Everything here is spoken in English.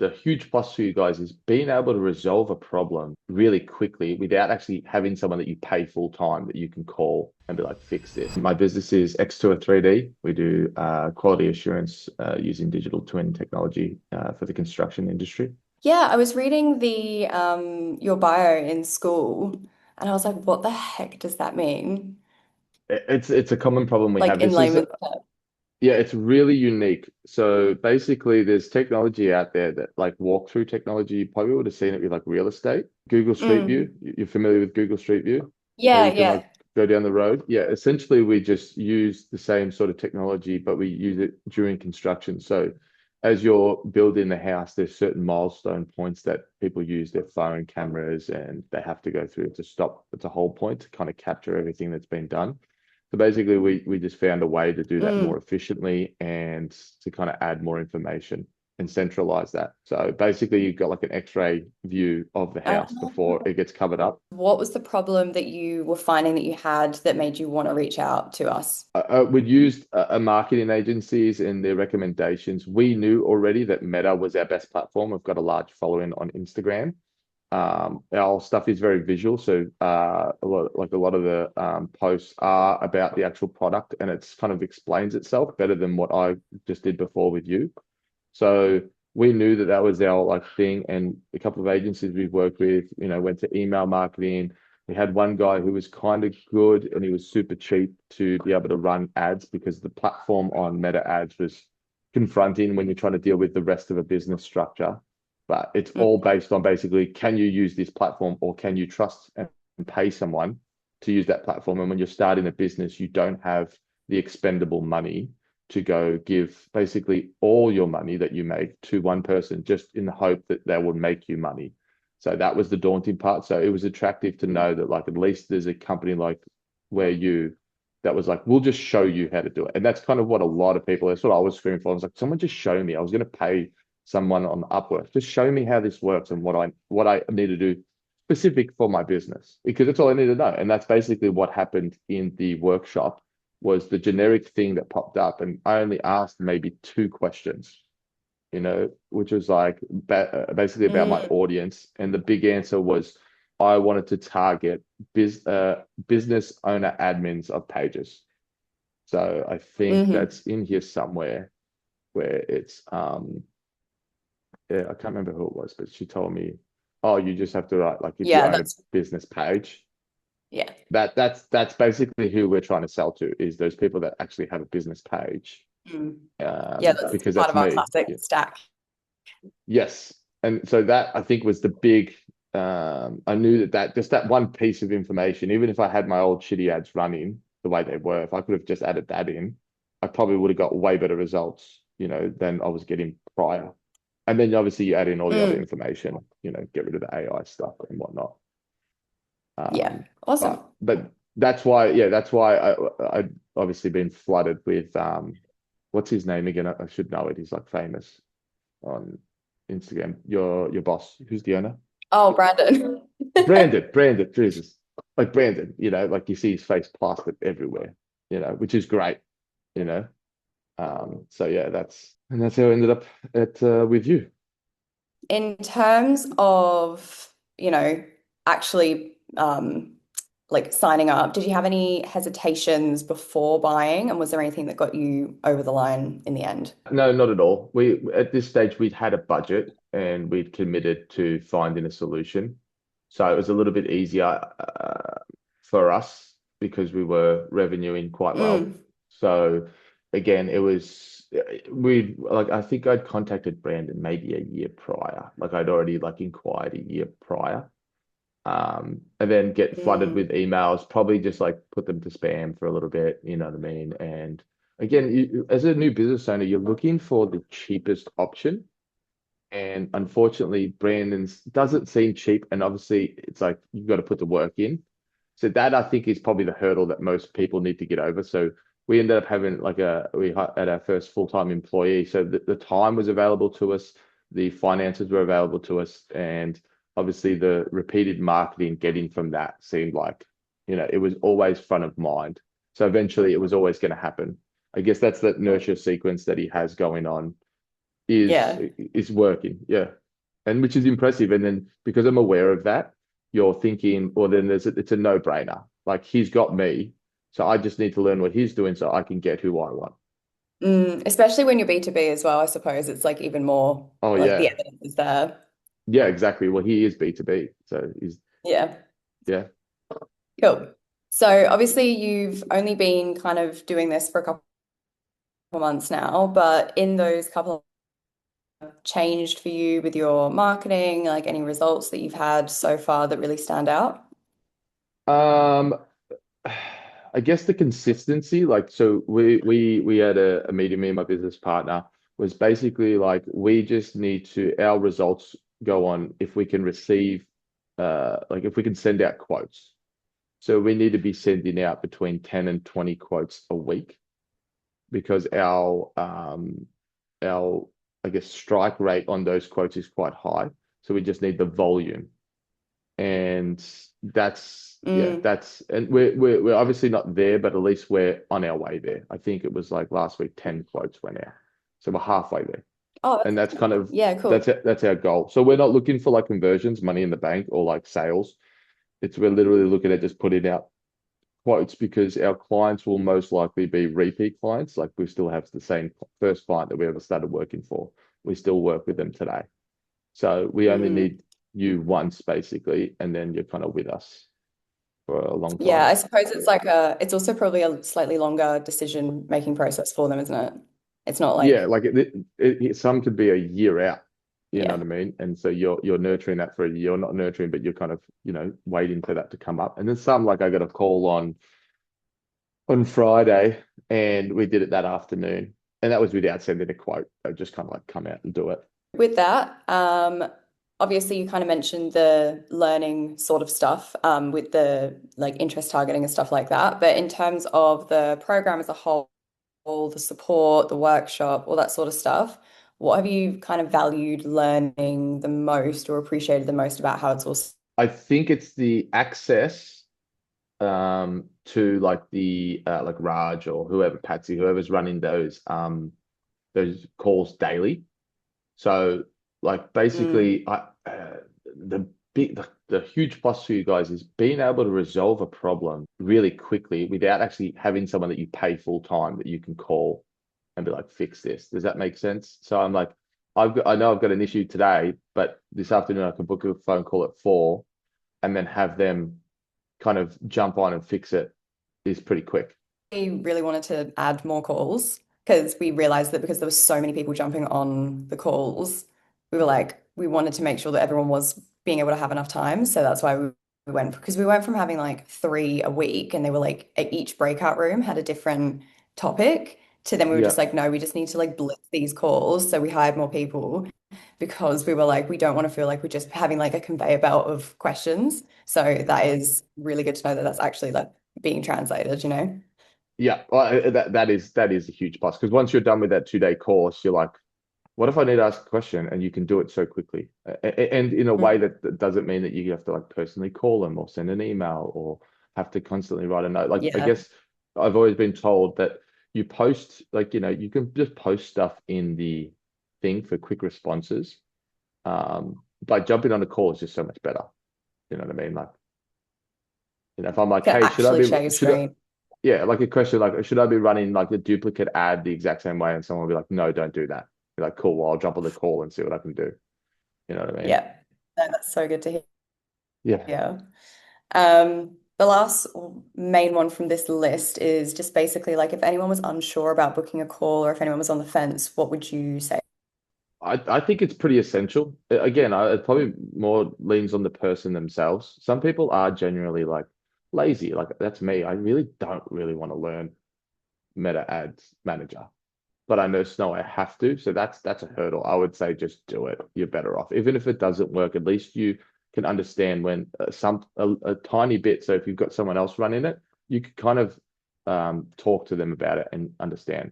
the huge plus for you guys is being able to resolve a problem really quickly without actually having someone that you pay full time that you can call and be like, fix this. My business is X2 3D. We do quality assurance using digital twin technology for the construction industry. Yeah, I was reading the your bio in school and I was like, what the heck does that mean? It's a common problem we Like have. in This is layman's terms. Yeah, it's really unique. So basically, there's technology out there that like walkthrough technology. You probably would have seen it with like real estate. Google Street View. Mm. You're familiar with Google Street View? How Yeah, you can like yeah. go down the road. Yeah, essentially we just use the same sort of technology, but we use it during construction. So as you're building the house, there's certain milestone points that people use their phone cameras and they have to go through to stop. It's a whole point to kind of capture everything that's been done. So basically, we just found a way to do that more Mm. efficiently and to kind of add more information and centralize that. So basically, you've got like an X-ray view of the house before it gets covered up. What was the problem that you were finding that you had that made you want to reach out to us? We'd used marketing agencies and their recommendations. We knew already that Meta was our best platform. We've got a large following on Instagram. Our stuff is very visual, so a lot of the posts are about the actual product, and it's kind of explains itself better than what I just did before with you. So we knew that that was our like thing, and a couple of agencies we've worked with, went to email marketing. We had one guy who was kind of good, and he was super cheap to be able to run ads because the platform on Meta Ads was confronting when you're trying to deal with the rest of a business structure. But it's Mm. all based on basically, can you use this platform or can you trust and pay someone to use that platform? And when you're starting a business, you don't have the expendable money to go give basically all your money that you make to one person just in the hope that they will make you money. So that was the daunting part. So it was attractive to know that like at least there's a company like where you that was like, we'll just show you how to do it. And that's kind of what a lot of people, that's what I was screaming for. I was like, someone just show me. I was going to pay someone on Upwork, just show me how this works and what I need to do specific for my business because that's all I need to know. And that's basically what happened in the workshop was the generic thing that popped up. And I only asked maybe two questions, which was like basically about my Mm. audience. And the big answer was I wanted to target business owner admins of pages. So I think Hmm. that's in here somewhere where it's yeah, I can't remember who it was, but she told me, oh, you just have to write like if you Yeah, own a that's business page. yeah. That's basically who we're trying to sell to is those people that actually have a business page. Mm. Yeah, that's Because part that's of our me. classic Yeah. stack. Yes. And so that I think was the big I knew that just that one piece of information, even if I had my old shitty ads running the way they were, if I could have just added that in, I probably would have got way better results, than I was getting prior. And then obviously you add in all the other Mm. information, get rid of the AI stuff and whatnot. Yeah, Um, awesome. but that's why, yeah, that's why I obviously been flooded with what's his name again? I should know it. He's like famous on Instagram. Your boss, who's the owner? Oh, Brandon. Brandon, Jesus. Like Brandon, like you see his face plastered everywhere, which is great, you know. So yeah, that's how I ended up at with you. In terms of, actually like signing up, did you have any hesitations before buying? And was there anything that got you over the line in the end? No, not at all. We at this stage we'd had a budget and we'd committed to finding a solution. So it was a little bit easier for us because we were revenuing quite well. Mm. So again, it was we like I think I'd contacted Brandon maybe a year prior. Like I'd already like inquired a year prior. And then get flooded Mm. with emails, probably just like put them to spam for a little bit, you know what I mean? And again, as a new business owner, you're looking for the cheapest option. And unfortunately, Brandon's doesn't seem cheap. And obviously, it's like you've got to put the work in. So that I think is probably the hurdle that most people need to get over. So we ended up having like we had our first full-time employee. So the time was available to us, the finances were available to us, and obviously the repeated marketing getting from that seemed like, it was always front of mind. So eventually it was always going to happen. I guess that's the nurture sequence that he has going on. is Yeah. is working. Yeah. And which is impressive. And then because I'm aware of that, you're thinking, well, then it's a no-brainer. Like he's got me, so I just need to learn what he's doing so I can get who I want. Especially when you're B2B as well, I suppose it's like even more Oh like the yeah. evidence is there. Yeah, exactly. Well, he is B2B. So he's Yeah. yeah. Cool. So obviously you've only been kind of doing this for a couple of months now, but in those couple of changed for you with your marketing, like any results that you've had so far that really stand out? Um I guess the consistency, like so we had a meeting, me and my business partner, was basically like we just need to our results go on if we can receive like if we can send out quotes. So we need to be sending out between 10 and 20 quotes a week because our I guess strike rate on those quotes is quite high. So we just need the volume. And that's yeah, Mm. that's and we're obviously not there, but at least we're on our way there. I think it was like last week 10 quotes went out. So we're halfway there. Oh, And that's kind of yeah, cool. that's our goal. So we're not looking for like conversions, money in the bank or like sales. It's we're literally looking at just putting out quotes because our clients will most likely be repeat clients. Like we still have the same first client that we ever started working for. We still work with them today. So we only Mm. need you once basically, and then you're kind of with us for a long Yeah, time. I suppose it's also probably a slightly longer decision making process for them, isn't it? It's not Yeah, like, like some could be a year out. You know yeah. what I mean? And so you're nurturing that for a year, not nurturing, but you're kind of waiting for that to come up. And then some like I got a call on Friday, and we did it that afternoon, and that was without sending a quote. They just kind of like come out and do it. With that, obviously you kind of mentioned the learning sort of stuff, with the like interest targeting and stuff like that. But in terms of the program as a whole, the support, the workshop, all that sort of stuff, what have you kind of valued learning the most or appreciated the most about how it's all? I think it's the access to like the like Raj or whoever Patsy, whoever's running those calls daily. So like Mm, basically the the huge plus for you guys is being able to resolve a problem really quickly without actually having someone that you pay full time that you can call and be like, fix this. Does that make sense? So I'm like, I know I've got an issue today, but this afternoon I can book a phone call at 4 and then have them kind of jump on and fix it is pretty quick. we really wanted to add more calls because we realized that because there were so many people jumping on the calls, we were like, we wanted to make sure that everyone was being able to have enough time. So that's why we went because we went from having like three a week and they were like each breakout room had a different topic to then we were Yeah. just like, no, we just need to like blitz these calls. So we hired more people because we were like, we don't want to feel like we're just having like a conveyor belt of questions. So that is really good to know that that's actually like being translated, you know? Yeah, well, that is a huge plus because once you're done with that 2 day course, you're like, what if I need to ask a question and you can do it so quickly and in a way Mm. that doesn't mean that you have to like personally call them or send an email or have to constantly write a note. Like I Yeah. guess I've always been told that you post like you can just post stuff in the thing for quick responses. But jumping on a call is just so much better. You know what I mean? Like if I'm like, Can hey, actually share your should I, screen. yeah, like a question like, should I be running like a duplicate ad the exact same way? And someone will be like, no, don't do that. Be like, cool, well, I'll jump on the call and see what I can do. You know what I mean? Yeah. No, that's so good to Yeah. hear. The last main one from this list is just basically like if anyone was unsure about booking a call or if anyone was on the fence, what would you say? I think it's pretty essential. Again, it probably more leans on the person themselves. Some people are genuinely like lazy. Like that's me. I really don't really want to learn Meta Ads Manager, but I know I have to. So that's a hurdle. I would say just do it. You're better off. Even if it doesn't work, at least you can understand when a tiny bit. So if you've got someone else running it, you could kind of talk to them about it and understand.